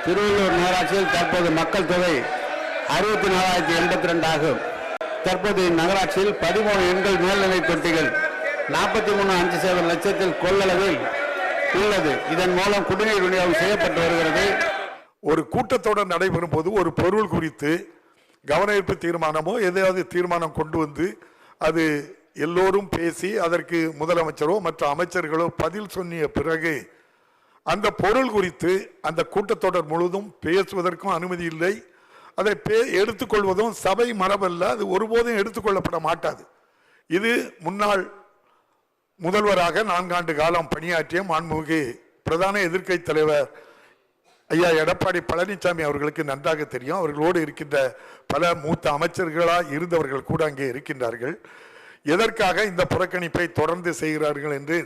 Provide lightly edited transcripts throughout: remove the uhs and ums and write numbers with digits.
திருவள்ளூர் நகராட்சியில் தற்போது மக்கள் தொகை 64,082 ஆகும். தற்போது இந்நகராட்சியில் 13 எண்கள் மேல்நிலை தொட்டிகள் 43.5 லட்சத்தில் கொள்ளளவில் உள்ளது. இதன் மூலம் குடிநீர் விநியோகம் செய்யப்பட்டு வருகிறது. ஒரு கூட்டத்தொடர் நடைபெறும் போது ஒரு பொருள் குறித்து கவனஈர்ப்பு தீர்மானமோ ஏதாவது தீர்மானம் கொண்டு வந்து அது எல்லோரும் பேசி அதற்கு முதலமைச்சரோ மற்ற அமைச்சர்களோ பதில் சொன்னிய பிறகு அந்த பொருள் குறித்து அந்த கூட்டத்தொடர் முழுதும் பேசுவதற்கும் அனுமதி இல்லை. அதை எடுத்துக்கொள்வதும் சபை மரபல்ல. அது ஒருபோதும் எடுத்துக்கொள்ளப்பட மாட்டாது. இது முன்னாள் முதல்வராக 4 ஆண்டு காலம் பணியாற்றிய மாண்புமிகு பிரதான எதிர்க்கட்சி தலைவர் ஐயா எடப்பாடி பழனிசாமி அவர்களுக்கு நன்றாக தெரியும். அவர்களோடு இருக்கின்ற பல மூத்த அமைச்சர்களாக இருந்தவர்கள் கூட அங்கே இருக்கின்றார்கள். எதற்காக இந்த புறக்கணிப்பை தொடர்ந்து செய்கிறார்கள் என்று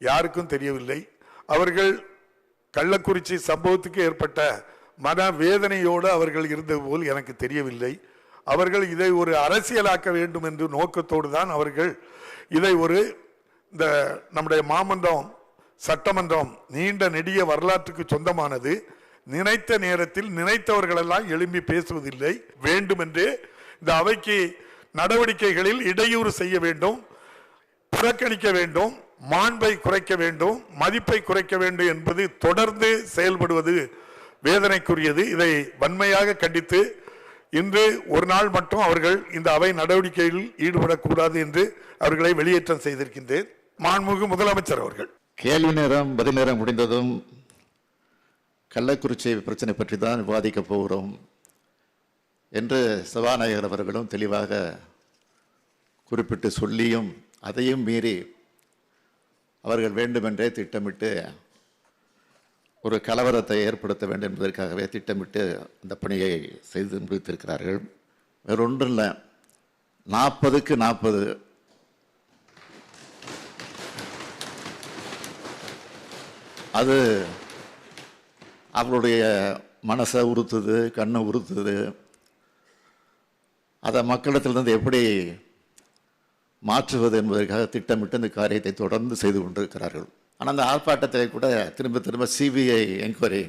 யாருக்கும் தெரியவில்லை. அவர்கள் கள்ளக்குறிச்சி சம்பவத்துக்கு ஏற்பட்ட மனவேதனையோடு அவர்கள் இருந்தது போல் எனக்கு தெரியவில்லை. அவர்கள் இதை ஒரு அரசியலாக்க வேண்டும் என்று நோக்கத்தோடு தான் அவர்கள் இதை இந்த நம்முடைய மாமன்றம் சட்டமன்றம் நீண்ட நெடிய வரலாற்றுக்கு சொந்தமானது. நினைத்த நேரத்தில் நினைத்தவர்களெல்லாம் எழும்பி பேசுவதில்லை. வேண்டுமென்று இந்த அவைக்கு நடவடிக்கைகளில் இடையூறு செய்ய வேண்டும், புறக்கணிக்க வேண்டும், மாண்பை குறைக்க வேண்டும், மதிப்பை குறைக்க வேண்டும் என்பது தொடர்ந்து செயல்படுவது வேதனைக்குரியது. இதை வன்மையாக கண்டித்து இன்று ஒரு நாள் மட்டும் அவர்கள் இந்த அவை நடவடிக்கையில் ஈடுபடக்கூடாது என்று அவர்களை வெளியேற்றம் செய்திருக்கின்றேன். மாண்புமிகு முதலமைச்சர் அவர்கள் கேள்வி நேரம் பதில் நேரம் முடிந்ததும் கள்ளக்குறிச்சி பிரச்சனை பற்றி தான் விவாதிக்கப் போகிறோம் என்று சபாநாயகர் அவர்களும் தெளிவாக குறிப்பிட்டு சொல்லியும் அதையும் மீறி அவர்கள் வேண்டுமென்றே திட்டமிட்டு ஒரு கலவரத்தை ஏற்படுத்த வேண்டும் என்பதற்காகவே திட்டமிட்டு அந்த பணியை செய்து முடித்திருக்கிறார்கள். வேறொன்றும் இல்லை, 40க்கு 40 அது அவருடைய மனசை உறுத்துது, கண்ணை உறுத்துது. அதை மக்களிடத்திலிருந்து எப்படி மாற்றுவது என்பதற்காக திட்டமிட்டு இந்த காரியத்தை தொடர்ந்து செய்து கொண்டிருக்கிறார்கள். ஆனால் அந்த ஆர்ப்பாட்டத்தை கூட திரும்ப திரும்ப சிபிஐ என்கொயரி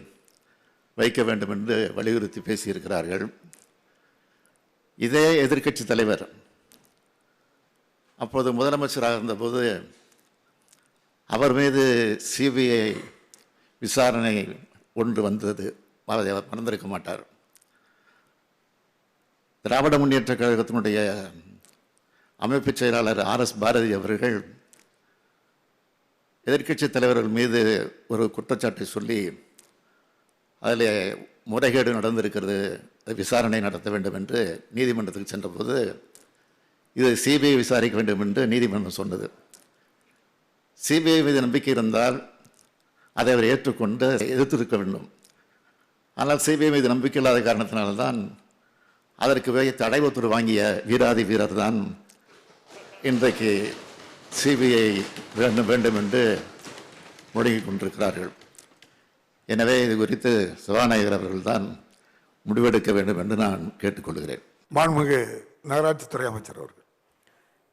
வைக்க வேண்டும் என்று வலியுறுத்தி பேசியிருக்கிறார்கள். இதே எதிர்க்கட்சி தலைவர் அப்போது முதலமைச்சராக இருந்தபோது அவர் மீது சிபிஐ விசாரணை ஒன்று வந்தது. அதை அவர் மறந்திருக்க மாட்டார். திராவிட முன்னேற்ற கழகத்தினுடைய அமைப்பு செயலாளர் RS பாரதி அவர்கள் எதிர்க்கட்சி தலைவர்கள் மீது ஒரு குற்றச்சாட்டை சொல்லி அதில் முறைகேடு நடந்திருக்கிறது, விசாரணை நடத்த வேண்டும் என்று நீதிமன்றத்துக்கு சென்றபோது இது சிபிஐ விசாரிக்க வேண்டும் என்று நீதிமன்றம் சொன்னது. சிபிஐ மீது நம்பிக்கை இருந்தால் அதை அவர் ஏற்றுக்கொண்டு எதிர்த்திருக்க வேண்டும். ஆனால் சிபிஐ மீது நம்பிக்கை இல்லாத காரணத்தினால்தான் அதற்கு தடை உத்தரவு வாங்கிய வீராதி வீரர் தான் இன்றைக்கு சிபிஐ வேண்டும் என்று முடங்கிக் கொண்டிருக்கிறார்கள். எனவே இது குறித்து சபாநாயகர் அவர்கள் தான் முடிவெடுக்க வேண்டும் என்று நான் கேட்டுக்கொள்கிறேன். மாண்புமிகு நகராட்சித்துறை அமைச்சர் அவர்கள்.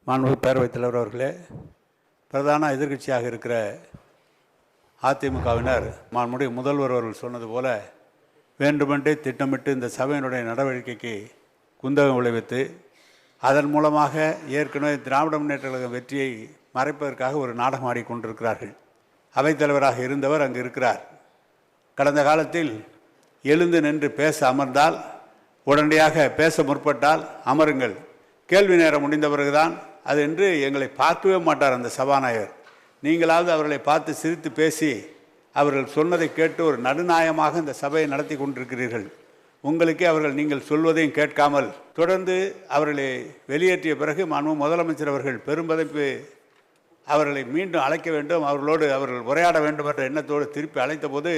மாண்புமிகு பேரவைத் தலைவர் அவர்களே, பிரதான எதிர்க்கட்சியாக இருக்கிற அதிமுகவினர் மாண்புமிகு முதல்வர் அவர்கள் சொன்னது போல வேண்டுமென்றே திட்டமிட்டு இந்த சபையினுடைய நடவடிக்கைக்கு குந்தகம் விளைவித்து அதன் மூலமாக ஏற்கனவே திராவிட முன்னேற்ற கழக வெற்றியை மறைப்பதற்காக ஒரு நாடகம் ஆடிக்கொண்டிருக்கிறார்கள். அவைத்தலைவராக இருந்தவர் அங்கு இருக்கிறார். கடந்த காலத்தில் எழுந்து நின்று பேச அமர்ந்தால் உடனடியாக பேச முற்பட்டால் அமருங்கள், கேள்வி நேரம் முடிந்த பிறகுதான் அது என்று எங்களை பார்க்கவே மாட்டார் அந்த சபாநாயகர். நீங்களாவது அவர்களை பார்த்து சிரித்து பேசி அவர்கள் சொன்னதை கேட்டு ஒரு நடுநாயமாக இந்த சபையை நடத்தி கொண்டிருக்கிறீர்கள். உங்களுக்கே அவர்கள் நீங்கள் சொல்வதையும் கேட்காமல் தொடர்ந்து அவர்களை வெளியேற்றிய பிறகு மாண்புமிகு முதலமைச்சர் அவர்கள் பெரும்பதப்பு அவர்களை மீண்டும் அழைக்க வேண்டும், அவர்களோடு அவர்கள் உரையாட வேண்டும் என்ற எண்ணத்தோடு திருப்பி அழைத்த போது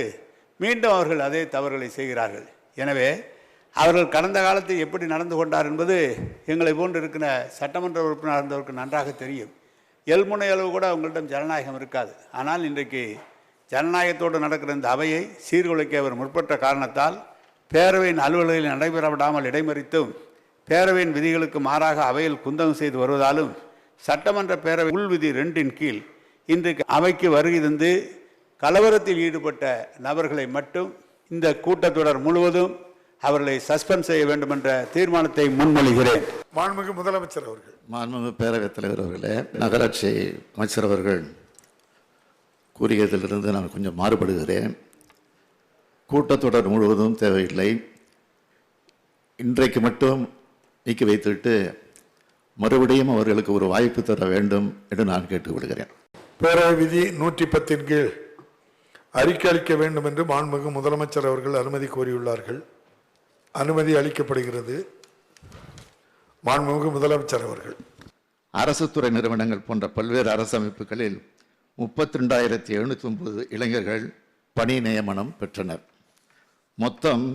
மீண்டும் அவர்கள் அதே தவறுகளை செய்கிறார்கள். எனவே அவர்கள் கடந்த காலத்தில் எப்படி நடந்து கொண்டார் என்பது எங்களை போன்று இருக்கிற சட்டமன்ற உறுப்பினர் இருந்தவருக்கு நன்றாக தெரியும். எல்முனை அளவு கூட அவங்களிடம் ஜனநாயகம் இருக்காது. ஆனால் இன்றைக்கு ஜனநாயகத்தோடு நடக்கிற இந்த அவையை சீர்குலைக்க அவர் முற்பட்ட காரணத்தால் பேரவையின் அலுவல்களில் நடைபெற விடாமல் இடைமறித்தும் பேரவையின் விதிகளுக்கு மாறாக அவையில் குந்தகம் செய்து வருவதாலும் சட்டமன்ற பேரவை உள்விதி 2 கீழ் இன்றைக்கு அவைக்கு வருகை தந்து கலவரத்தில் ஈடுபட்ட நபர்களை மட்டும் இந்த கூட்டத்தொடர் முழுவதும் அவர்களை சஸ்பெண்ட் செய்ய வேண்டும் என்ற தீர்மானத்தை முன்மொழிகிறேன். மாண்புமிகு முதலமைச்சர் அவர்கள். மாண்புமிகு பேரவைத் தலைவர் அவர்களே, நகராட்சி அமைச்சர் அவர்கள் கூறியதிலிருந்து நான் கொஞ்சம் மாறுபடுகிறேன். கூட்டத்தொடர் முழுவதும் தேவையில்லை, இன்றைக்கு மட்டும் நீக்கி வைத்துவிட்டு மறுபடியும் அவர்களுக்கு ஒரு வாய்ப்பு தர வேண்டும் என்று நான் கேட்டுக்கொள்கிறேன். பேரவை விதி 110 கீழ் அறிக்கை அளிக்க வேண்டும் என்று மாண்புமிகு முதலமைச்சர் அவர்கள் அனுமதி கோரியுள்ளார்கள். அனுமதி அளிக்கப்படுகிறது. மாண்புமிகு முதலமைச்சர் அவர்கள். அரசு துறை நிறுவனங்கள் போன்ற பல்வேறு அரசு அமைப்புகளில் 32,709 இளைஞர்கள் பணி நியமனம் பெற்றனர். மொத்தம்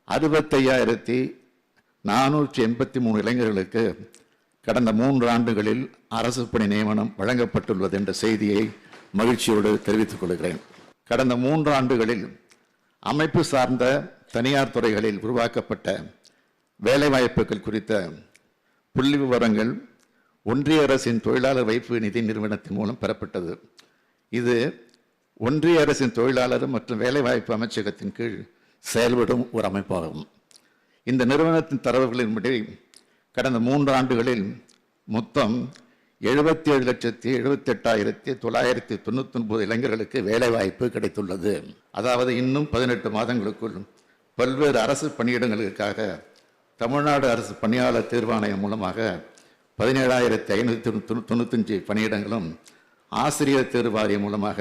65,483 இளைஞர்களுக்கு கடந்த 3 ஆண்டுகளில் அரசு பணி நியமனம் வழங்கப்பட்டுள்ளது என்ற செய்தியை மகிழ்ச்சியோடு தெரிவித்துக் கொள்கிறேன். கடந்த 3 ஆண்டுகளில் அமைப்பு சார்ந்த தனியார் துறைகளில் உருவாக்கப்பட்ட வேலைவாய்ப்புகள் குறித்த புள்ளி விவரங்கள் ஒன்றிய அரசின் தொழிலாளர் வைப்பு நிதி நிறுவனத்தின் மூலம் பெறப்பட்டது. இது ஒன்றிய அரசின் தொழிலாளர் மற்றும் வேலைவாய்ப்பு அமைச்சகத்தின் கீழ் செயல்படும் ஒரு அமைப்பாகும். இந்த நிறுவனத்தின் தரவுகளின்படி கடந்த 3 ஆண்டுகளில் மொத்தம் 77,78,999 இளைஞர்களுக்கு வேலைவாய்ப்பு கிடைத்துள்ளது. அதாவது இன்னும் 18 மாதங்களுக்குள் பல்வேறு அரசு பணியிடங்களுக்காக தமிழ்நாடு அரசு பணியாளர் தேர்வாணையம் மூலமாக 17,595 பணியிடங்களும், ஆசிரியர் தேர்வு வாரியம் மூலமாக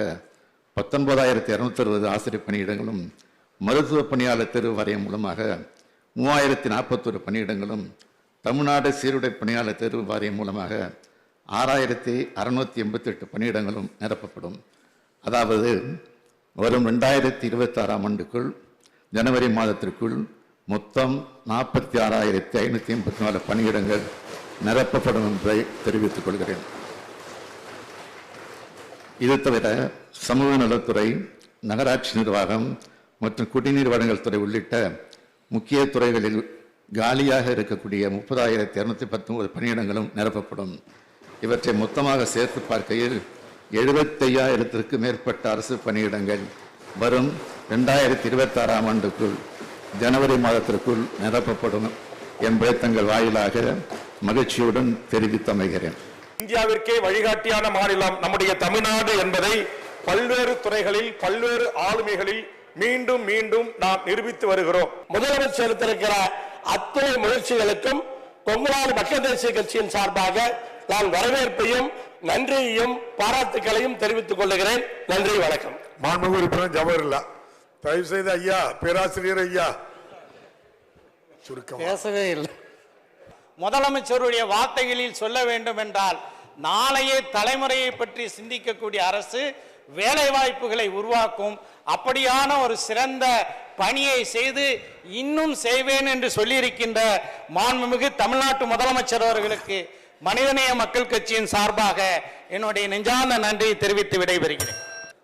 19,260 ஆசிரியர் பணியிடங்களும், மருத்துவ பணியாளர் தேர்வு வாரியம் மூலமாக 3,041 பணியிடங்களும், தமிழ்நாடு சீருடை பணியாளர் தேர்வு வாரியம் மூலமாக 6,688 பணியிடங்களும் நிரப்பப்படும். அதாவது வரும் 2026ஆம் ஆண்டுக்குள் ஜனவரி மாதத்திற்குள் மொத்தம் 46,584 பணியிடங்கள் நிரப்பப்படும் என்பதை தெரிவித்துக் கொள்கிறேன். இது தவிர சமூக நலத்துறை, நகராட்சி நிர்வாகம் மற்றும் குடிநீர் வழங்கல் துறை உள்ளிட்ட முக்கிய துறைகளில் காலியாக இருக்கக்கூடிய 30,219 பணியிடங்களும் நிரப்பப்படும். இவற்றை மொத்தமாக சேர்த்து பார்க்கையில் 75,000த்திற்கு மேற்பட்ட அரசு பணியிடங்கள் வரும் 2026ஆம் ஆண்டுக்குள் ஜனவரி மாதத்திற்குள் நிரப்பப்படும் என்பதை தங்கள் வாயிலாக மகிழ்ச்சியுடன் தெரிவித்தமைகிறேன். இந்தியாவிற்கே வழிகாட்டியான மாநிலம் நம்முடைய தமிழ்நாடு என்பதை பல்வேறு துறைகளில் பல்வேறு ஆளுமைகளில் மீண்டும் மீண்டும் நாம் நிரூபித்து வருகிறோம். முதலமைச்சர் செலுத்திருக்கிற அத்தனை முயற்சிகளுக்கும் கொங்குநாடு மக்கள் தேசிய கட்சியின் சார்பாக நான் வரவேற்பையும் நன்றியையும் பாராட்டுகளையும் தெரிவித்துக் கொள்கிறேன். நன்றி, வணக்கம். மாண்புமிகு உறுப்பினர் ஜவஹர்லா, தயவு செய்து ஐயா பேராசிரியர் ஐயா சுருக்கம் பேசவே இல்லை. முதலமைச்சருடைய வார்த்தைகளில் சொல்ல வேண்டும் என்றால், நாளைய தலைமுறையை பற்றி சிந்திக்கக்கூடிய அரசு வேலை வாய்ப்புகளை உருவாக்கும். அப்படியான ஒரு சிறந்த பணியை செய்து இன்னும் செய்வேன் என்று சொல்லியிருக்கின்ற மாண்புமிகு தமிழ்நாட்டு முதலமைச்சர் அவர்களுக்கு மனிதநேய மக்கள் கட்சியின் சார்பாக என்னுடைய நெஞ்சார்ந்த நன்றியை தெரிவித்து விடைபெறுகிறேன்.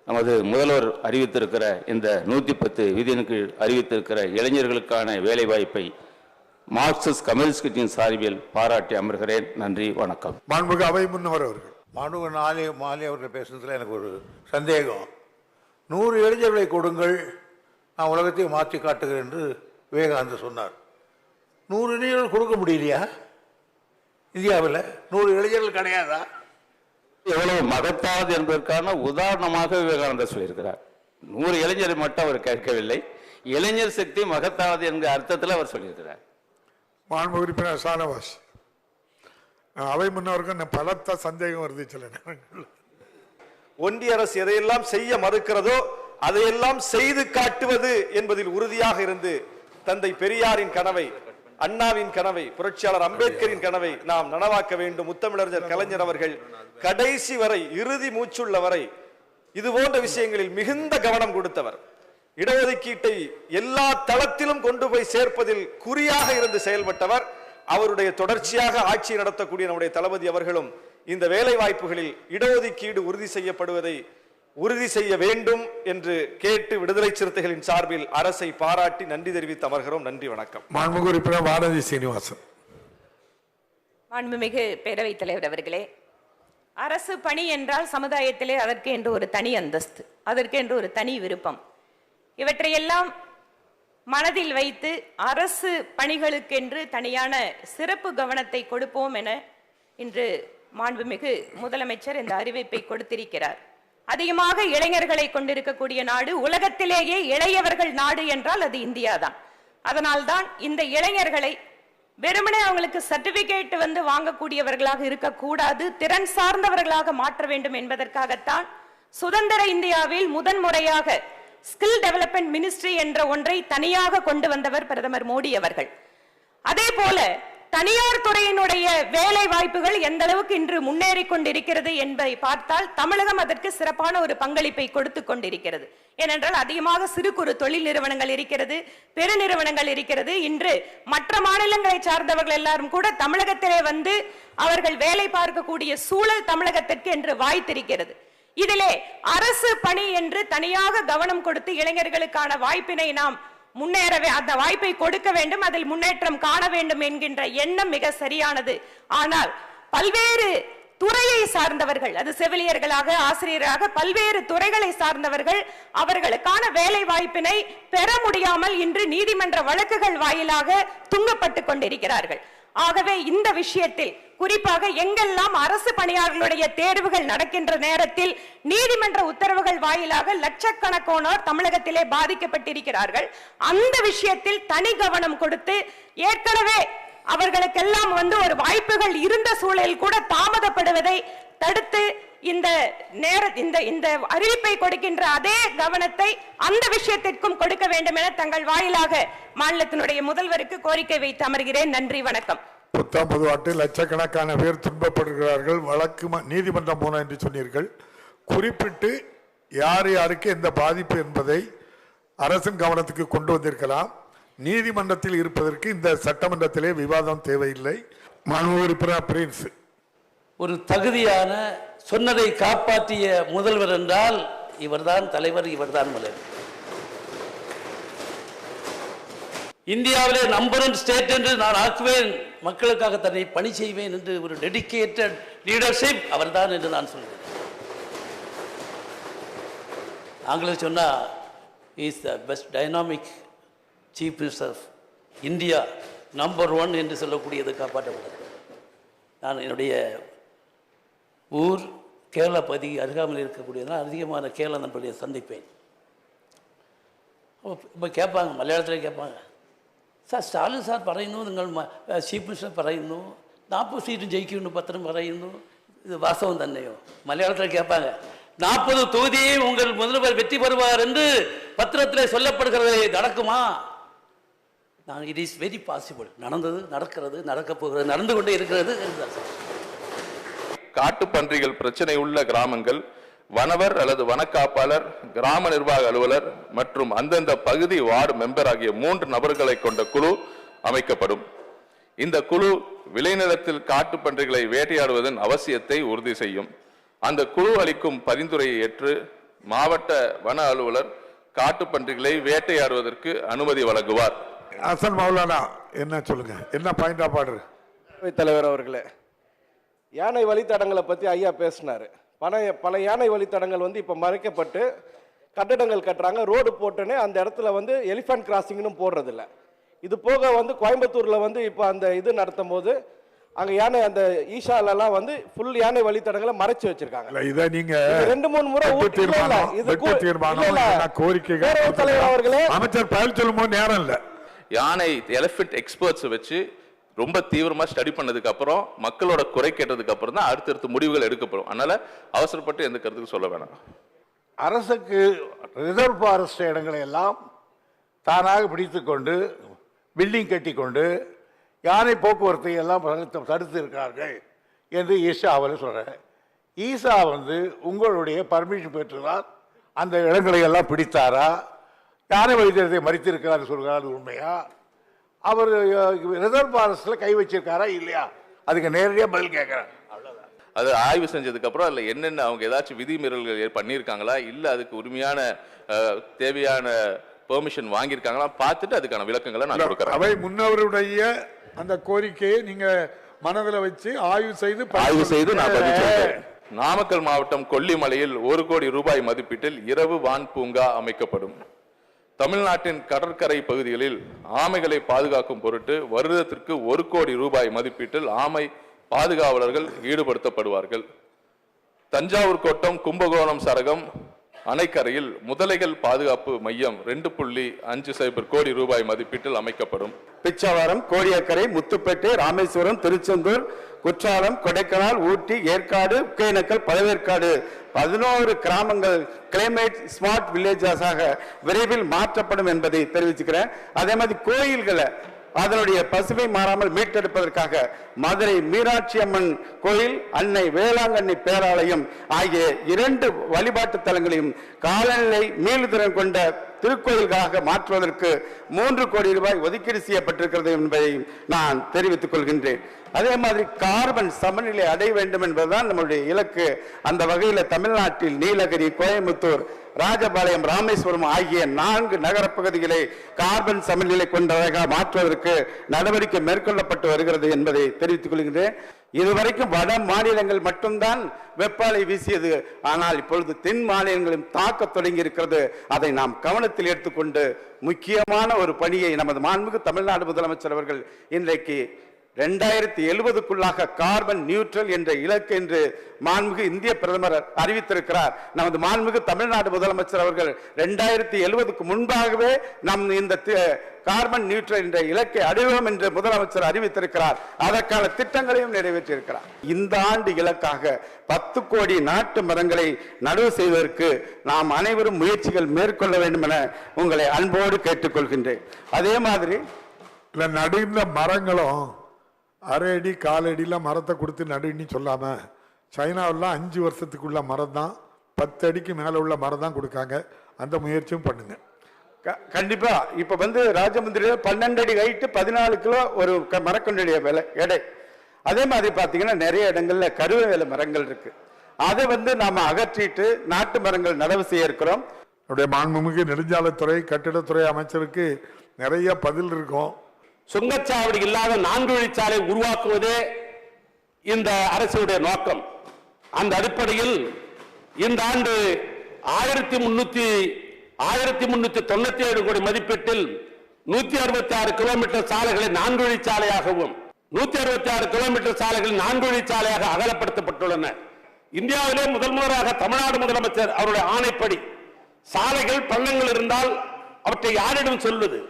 நமது முதல்வர் அறிவித்திருக்கிற இந்த 110 விதியின் கீழ் அறிவித்திருக்கிற இளைஞர்களுக்கான வேலை வாய்ப்பை மார்க்சிஸ்ட் கம்யூனிஸ்ட் கட்சியின் சார்பில் பாராட்டி அமர்கிறேன். நன்றி, வணக்கம். மாண்புமிகு அவை முன்னவர் அவர்கள். மாண்புமிகு மாலை அவர்கள் பேசுனதுல எனக்கு ஒரு சந்தேகம். 100 இளைஞர்களை கொடுங்கள், நான் உலகத்தை மாற்றி காட்டுகிறேன் என்று விவேகானந்தர் சொன்னார். 100 இளைஞர்கள் கொடுக்க முடியலையா? இந்தியாவில் 100 இளைஞர்கள் கிடையாதா? எவ்வளவு மகத்தானது என்பதற்கான உதாரணமாக விவேகானந்தர் சொல்லியிருக்கிறார். 100 இளைஞரை மட்டும் அவர் கேட்கவில்லை, இளைஞர் சக்தி மகத்தானது என்கிற அர்த்தத்தில் அவர் சொல்லியிருக்கிறார். மாண்புமிகு உறுப்பினர் ஷானவாஸ், அவை முன்னவருக்கு பலத்த சந்தேகம் வருது சில நேரங்கள். ஒன்றிய அரசு எதையெல்லாம் செய்ய மறுக்கிறதோ அதையெல்லாம் செய்து காட்டுவது என்பதில் உறுதியாக இருந்து தந்தை பெரியாரின் கனவை, அண்ணாவின் கனவை, புரட்சியாளர் அம்பேத்கரின் கனவை நாம் நனவாக்க வேண்டும். முத்தமிழறிஞர் கலைஞர் அவர்கள் கடைசி வரை, இறுதி மூச்சுள்ள வரை இது போன்ற விஷயங்களில் மிகுந்த கவனம் கொடுத்தவர். இடஒதுக்கீட்டை எல்லா தளத்திலும் கொண்டு போய் சேர்ப்பதில் குறியாக இருந்து செயல்பட்டவர். அவருடைய தொடர்ச்சியாக ஆட்சி நடத்தக்கூடிய நம்முடைய தளபதி அவர்களும் இந்த வேலை வாய்ப்புகளில் இடஒதுக்கீடு உறுதி செய்யப்படுவதை உறுதி செய்ய வேண்டும் என்று கேட்டு விடுதலை சிறுத்தைகளின் சார்பில் அரசை பாராட்டி நன்றி தெரிவித்து அமர்கிறோம். நன்றி, வணக்கம். மாண்புமிகு உறுப்பினர் வானதி சீனிவாசன். மாண்புமிகு பேரவைத் தலைவர் அவர்களே, அரசு பணி என்றால் சமுதாயத்திலே அதற்கு என்று ஒரு தனி அந்தஸ்து, அதற்கு என்று ஒரு தனி விருப்பம், இவற்றையெல்லாம் மனதில் வைத்து அரசு பணிகளுக்கென்று தனியான சிறப்பு கவனத்தை கொடுப்போம் என இன்று மாண்புமிகு முதலமைச்சர் இந்த அறிவிப்பை கொடுத்திருக்கிறார். அதிகமாக இளைஞர்களை கொண்டிருக்கக்கூடிய நாடு, உலகத்திலேயே இளையவர்கள் நாடு என்றால் அது இந்தியா தான். அதனால்தான் இந்த இளைஞர்களை வெறுமனே அவங்களுக்கு சர்டிபிகேட் வாங்கக்கூடியவர்களாக இருக்கக்கூடாது, திறன் சார்ந்தவர்களாக மாற்ற வேண்டும் என்பதற்காகத்தான் சுதந்திர இந்தியாவில் முதன்முறையாக ஸ்கில் டெவலப்மெண்ட் மினிஸ்ட்ரி என்ற ஒன்றை தனியாக கொண்டு வந்தவர் பிரதமர் மோடி அவர்கள். அதே போல தனியார் துறையினுடைய வேலை வாய்ப்புகள் எந்த அளவுக்கு இன்று முன்னேறி கொண்டிருக்கிறது என்பதை பார்த்தால் தமிழகம் அதற்கு சிறப்பான ஒரு பங்களிப்பை கொடுத்து கொண்டிருக்கிறது. ஏனென்றால் அதிகமாக சிறு குறு தொழில் நிறுவனங்கள் இருக்கிறது, பெருநிறுவனங்கள் இருக்கிறது. இன்று மற்ற மாநிலங்களை சார்ந்தவர்கள் எல்லாரும் கூட தமிழகத்திலே அவர்கள் வேலை பார்க்கக்கூடிய சூழல் தமிழகத்திற்கு என்று வாய்த்திருக்கிறது. இதிலே அரசு பணி என்று தனியாக கவனம் கொடுத்து இளைஞர்களுக்கான வாய்ப்பினை நாம் முன்னேறவே அந்த வாய்ப்பை கொடுக்க வேண்டும், அதில் முன்னேற்றம் காண வேண்டும் என்கின்ற எண்ணம் மிக சரியானது. ஆனால் பல்வேறு துறையை சார்ந்தவர்கள், அது செவிலியர்களாக, ஆசிரியராக, பல்வேறு துறைகளை சார்ந்தவர்கள் அவர்களுக்கான வேலை வாய்ப்பினை பெற முடியாமல் இன்று நீதிமன்ற வழக்குகள் வாயிலாக துங்கப்பட்டு கொண்டிருக்கிறார்கள். ஆகவே இந்த விஷயத்தில் குறிப்பாக எங்கெல்லாம் அரசு பணியாளர்களுடைய தேர்வுகள் நடக்கின்ற நேரத்தில் நீதிமன்ற உத்தரவுகள் வாயிலாக லட்சக்கணக்கானோர் தமிழகத்திலே பாதிக்கப்பட்டிருக்கிறார்கள். அந்த விஷயத்தில் தனி கவனம் கொடுத்து ஏற்கனவே அவர்களுக்கெல்லாம் ஒரு வாய்ப்புகள் இருந்த சூழலில் கூட தாமதப்படுவதை தடுத்து இந்த அறிவிப்பை கொடுக்கின்ற அதே கவனத்தை அந்த விஷயத்திற்கும் கொடுக்க வேண்டும் என தங்கள் வாயிலாக மாநிலத்தினுடைய முதல்வருக்கு கோரிக்கை வைத்து அமர்கிறேன். நன்றி, வணக்கம். 19 ஆண்டு லட்சக்கணக்கான பேர் துன்பப்படுகிறார்கள், வழக்கு நீதிமன்றம் போன என்று சொன்னீர்கள். குறிப்பிட்டு யார் யாருக்கு எந்த பாதிப்பு என்பதை அரசின் கவனத்துக்கு கொண்டு வந்திருக்கலாம். நீதிமன்றத்தில் இருப்பதற்கு இந்த சட்டமன்றத்திலே விவாதம் தேவையில்லை. மாண்புமிகு உறுப்பினர் பிரின்ஸ், ஒரு தகுதியான சொன்னதை காப்பாற்றிய முதல்வர் என்றால் இவர்தான் தலைவர், இவர்தான் முதல்வர். இந்தியாவிலே நம்பர் 1 ஸ்டேட் என்று நான் ஆக்குவேன், மக்களுக்காக தன்னை பணி செய்வேன் என்று ஒரு டெடிகேட்டட் லீடர்ஷிப் அவர்தான் என்று நான் சொல்கிறேன். ஆங்கிலம் சொன்னா is the best dynamic chief minister of India, number 1 என்று சொல்லக்கூடியது காப்பாற்றப்பட்டது. நான் என்னுடைய ஊர் கேரளா பகுதி அருகாமல் இருக்கக்கூடியதுனால் அதிகமான கேரளா நண்பர்களை சந்திப்பேன். இப்போ கேட்பாங்க, மலையாளத்தில் கேட்பாங்க, സാർ സ്റ്റാലിൻ സാർ പറയുന്നു നിങ്ങൾ ചീഫ് മിനിസ്റ്റർ പറയുന്നു 40 സീറ്റും ജയിക്കുമെന്ന് പത്രം പറയുന്നു, ഇത് വാസ്തവം തന്നെയോ? മലയാളത്തിൽ കേൾപ്പാங்க, 40 தொகுதியும் உங்கள் முதல்வர் வெற்றி பெறுவார் என்று பத்திரத்தில் சொல்லப்படுகிறது, நடக்குமா? நான் இட் இஸ் வெரி பாசிபிள், நடந்தது, நடக்கிறது, நடக்க போகிறது, நடந்து கொண்டே இருக்கிறது. காட்டுப்பன்றிகள் பிரச்சனை உள்ள கிராமங்கள் வனவர் அல்லது வனக்காப்பாளர், கிராம நிர்வாக அலுவலர் மற்றும் அந்தந்த பகுதி வார்டு மெம்பர் ஆகிய 3 நபர்களை கொண்ட குழு அமைக்கப்படும். இந்த குழு விளைநிலத்தில் காட்டுப்பன்றிகளை வேட்டையாடுவதன் அவசியத்தை உறுதி செய்யும். அந்த குழு அளிக்கும் பரிந்துரையை ஏற்று மாவட்ட வன அலுவலர் காட்டுப்பன்றிகளை வேட்டையாடுவதற்கு அனுமதி வழங்குவார். அசன் மௌலானா என்ன சொல்லுங்க, என்ன பாயிண்ட் ஆஃப் ஆர்டர்? தலைவர் அவர்களே, யானை வழித்தடங்களை பத்தி ஐயா பேசினாரு. பல யானை வழித்தடங்கள் இப்போ மறைக்கப்பட்டு கட்டடங்கள் கட்டுறாங்க, ரோடு போட்டுன்னு அந்த இடத்துல எலிஃபண்ட் கிராசிங்னு போடுறதில்ல. இது போக கோயம்புத்தூர்ல இப்போ அந்த இது நடத்தும் போது அங்க யானை அந்த ஈஷாலெல்லாம் ஃபுல் யானை வழித்தடங்களை மறைச்சு வச்சிருக்காங்க. இதை நீங்க 2-3 முறை கோரிக்கைகள் தலைவர் அவர்களே, அமைச்சர் பதில் சொல்லும்போது நேரம் இல்லை. யானை எலிஃபண்ட் எக்ஸ்பர்ட்ஸ் வச்சு ரொம்ப தீவிரமா ஸ்டடி பண்ணதுக்கு அப்புறம் மக்களோட குறை கேட்டதுக்கு அப்புறம் தான் அடுத்தடுத்த முடிவுகள் எடுக்கப்படும். அதனால அவசரப்பட்டு எந்த கருத்துக்கு சொல்ல வேணாம். அரசுக்கு ரிசர்வ் ஃபாரஸ்ட் இடங்களை எல்லாம் தானாக பிடித்துக்கொண்டு பில்டிங் கட்டி கொண்டு யானை போக்குவரத்தை எல்லாம் தடுத்து இருக்கிறார்கள் என்று ஈஷா அவரை சொல்றேன். ஈஷா உங்களுடைய பர்மிஷன் பெற்றுதான் அந்த இடங்களை எல்லாம் பிடித்தாரா, யானை வைத்தியத்தை மறித்திருக்கிறார் சொல்கிறார், உண்மையா? அவர் ரிசர்வ் ஃபாரஸ்ட்ல கை வச்சிருக்காரா இல்லையா? அதுக்கு நேரடியாக பதில் கேட்கிறேன். அது ஆய்வு செஞ்சதுக்கு அப்புறம் அதுல என்னென்ன அவங்க ஏதாச்சும் விதிமீறல்கள் பண்ணியிருக்காங்களா, இல்ல அதுக்கு உரிமையான தேவையான பெர்மிஷன் வாங்கியிருக்காங்களா பார்த்துட்டு அதுக்கான விளக்கங்களை நான் கொடுக்கிறேன். அவை முன்னவருடைய அந்த கோரிக்கையை நீங்க மனதில் வச்சு ஆய்வு செய்து நான் பதில் சொல்றேன். நாமக்கல் மாவட்டம் கொல்லிமலையில் 1 கோடி ரூபாய் மதிப்பீட்டில் இரவு வான் பூங்கா அமைக்கப்படும். தமிழ்நாட்டின் கடற்கரை பகுதிகளில் ஆமைகளை பாதுகாக்கும் பொருட்டு வருடத்திற்கு 1 கோடி ரூபாய் மதிப்பீட்டில் ஆமை பாதுகாவலர்கள் ஈடுபடுத்தப்படுவார்கள். தஞ்சாவூர் கோட்டம் கும்பகோணம் சரகம் அணைக்கரையில் முதலைகள் பாதுகாப்பு மையம் 2.50 கோடி ரூபாய் மதிப்பீட்டில் அமைக்கப்படும். பிச்சாவரம், கோடியக்கரை, முத்துப்பேட்டை, ராமேஸ்வரம், திருச்செந்தூர், குற்றாலம், கொடைக்கானல், ஊட்டி, ஏற்காடு, ஒகேனக்கல், பழவேற்காடு 11 கிராமங்கள் கிளைமேட் ஸ்மார்ட் வில்லேஜஸாக விரைவில் மாற்றப்படும் என்பதை தெரிவிச்சுக்கிறேன். அதே மாதிரி கோயில்களை அதனுடைய பசுமை மாறாமல் மீட்டெடுப்பதற்காக மதுரை மீனாட்சி அம்மன் கோயில், அன்னை வேளாங்கண்ணி பேராலயம் ஆகிய 2 வழிபாட்டு தலங்களையும் காலநிலை மீளுதிறன் கொண்ட திருக்கோயில்களாக மாற்றுவதற்கு 3 கோடி ரூபாய் ஒதுக்கீடு செய்யப்பட்டிருக்கிறது என்பதை நான் தெரிவித்துக் கொள்கின்றேன். அதே மாதிரி கார்பன் சமநிலை அடைய வேண்டும் என்பதுதான் நம்முடைய இலக்கு. அந்த வகையில் தமிழ்நாட்டில் நீலகிரி, கோயம்புத்தூர், ராஜபாளையம், ராமேஸ்வரம் ஆகிய 4 நகர பகுதிகளை கார்பன் சமநிலை கொண்டதாக மாற்றுவதற்கு நடவடிக்கை மேற்கொள்ளப்பட்டு வருகிறது என்பதை தெரிவித்துக் கொள்கின்றேன். இதுவரைக்கும் வட மாநிலங்கள் மட்டும்தான் வெப்பாலை வீசியது. ஆனால் இப்பொழுது தென் மாநிலங்களும் தாக்க தொடங்கி இருக்கிறது. அதை நாம் கவனத்தில் எடுத்துக்கொண்டு முக்கியமான ஒரு பணியை நமது மாண்புமிகு தமிழ்நாடு முதலமைச்சர் அவர்கள் இன்றைக்கு 2070க்குள்ளாக கார்பன் நியூட்ரல் என்ற இலக்கு என்று மாண்புமிகு இந்திய பிரதமர் அறிவித்திருக்கிறார். நமது மாண்புமிகு தமிழ்நாடு முதலமைச்சர் அவர்கள் 2070க்கு முன்பாகவே நம் இந்த கார்பன் நியூட்ரல் என்ற இலக்கை அடைவோம் என்று முதலமைச்சர் அறிவித்திருக்கிறார். அதற்கான திட்டங்களையும் நிறைவேற்றியிருக்கிறார். இந்த ஆண்டு இலக்காக 10 கோடி நாட்டு மரங்களை நடவு செய்வதற்கு நாம் அனைவரும் முயற்சிகள் மேற்கொள்ள வேண்டும் என உங்களை அன்போடு கேட்டுக்கொள்கின்றேன். அதே மாதிரி நடுகின்ற மரங்களும் 1/2 அடி 1/4 அடியில மரத்தை கொடுத்து நடுன்னு சொல்லாம சைனாவில் 5 வருஷத்துக்குள்ள மரம் தான், 10 அடிக்கு மேல உள்ள மரம் தான் கொடுக்காங்க. அந்த முயற்சியும் பண்ணுங்க. கண்டிப்பா. இப்ப ராஜமுந்திரியில 12 அடி ஹைட்டு 14 கிலோ ஒரு மரக்கன்றுடைய விலை எடை. அதே மாதிரி பாத்தீங்கன்னா நிறைய இடங்கள்ல கருவேல மரங்கள் இருக்கு. அதை நாம அகற்றிட்டு நாட்டு மரங்கள் நடவு செய்ய இருக்கிறோம். மாண்புமிகு நெடுஞ்சாலைத்துறை கட்டிடத்துறை அமைச்சருக்கு நிறைய பதில் இருக்கும். சுங்கச்சாவடி இல்லாத 4 வழிச்சாலை உருவாக்குவதே இந்த அரசுடைய நோக்கம். அந்த அடிப்படையில் இந்த ஆண்டு 1397 கோடி மதிப்பீட்டில் 166 கிலோமீட்டர் சாலைகளை 4 வழிச்சாலையாகவும் 166 கிலோமீட்டர் சாலைகள் 4 வழிச்சாலையாக அகலப்படுத்தப்பட்டுள்ளன. இந்தியாவிலே முதன்முறையாக தமிழ்நாடு முதலமைச்சர் அவருடைய ஆணைப்படி சாலைகள் பள்ளங்கள் இருந்தால் அவற்றை யாரிடம் சொல்வது,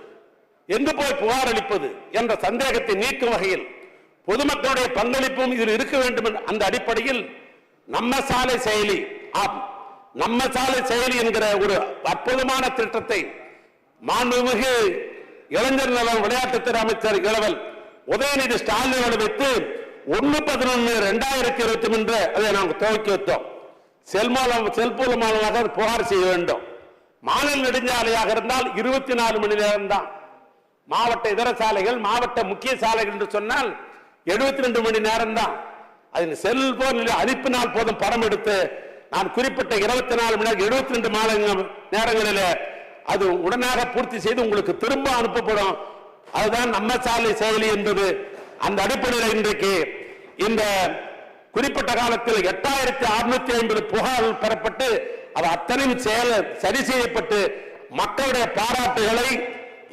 எங்கு போய் புகார் அளிப்பது என்ற சந்தேகத்தை நீக்கும் வகையில் பொதுமக்களுடைய பங்களிப்பும் இதில் இருக்க வேண்டும். அந்த அடிப்படையில் நம்ம சாலை செயலி நம்ம சாலை செயலி என்கிற ஒரு அற்புதமான திட்டத்தை மாண்புமிகு இளைஞர் நலன் விளையாட்டுத்துறை அமைச்சர் இளவல் உதயநிதி ஸ்டாலினோடு வைத்து 1/11/2023 அதை நாங்கள் துவக்கி வைத்தோம். செல்போன் மூலமாக புகார் செய்ய வேண்டும். மாநில நெடுஞ்சாலையாக இருந்தால் 24 மணி நேரம் தான். மாவட்ட இதர சாலைகள், மாவட்ட முக்கிய சாலைகள் என்று சொன்னால் 72 மணி நேரம் தான். அதில் செல்போனில் அனுப்பினால் போதும் படம் எடுத்து நான் குறிப்பிட்ட 24 மணி நேரம் 72 நேரங்களில் அது உடனாக பூர்த்தி செய்து உங்களுக்கு திரும்ப அனுப்பப்படும். அதுதான் நம்ம சாலை செயலி என்பது. அந்த அடிப்படையில் இன்றைக்கு இந்த குறிப்பிட்ட காலத்தில் 8650 புகார்கள் பெறப்பட்டு அது அத்தனையும் சரி செய்யப்பட்டு மக்களுடைய பாராட்டுகளை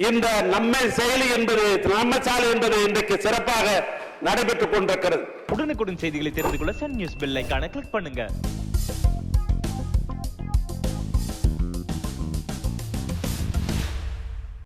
இந்த நம்ம செயலி என்பது நம்ம சாலை என்பது இன்றைக்கு சிறப்பாக நடைபெற்றுக் கொண்டிருக்கிறது. உடனுக்குடன் செய்திகளை தெரிந்து கொள்ள சன் நியூஸ் பெல் ஐகானை கிளிக் பண்ணுங்க.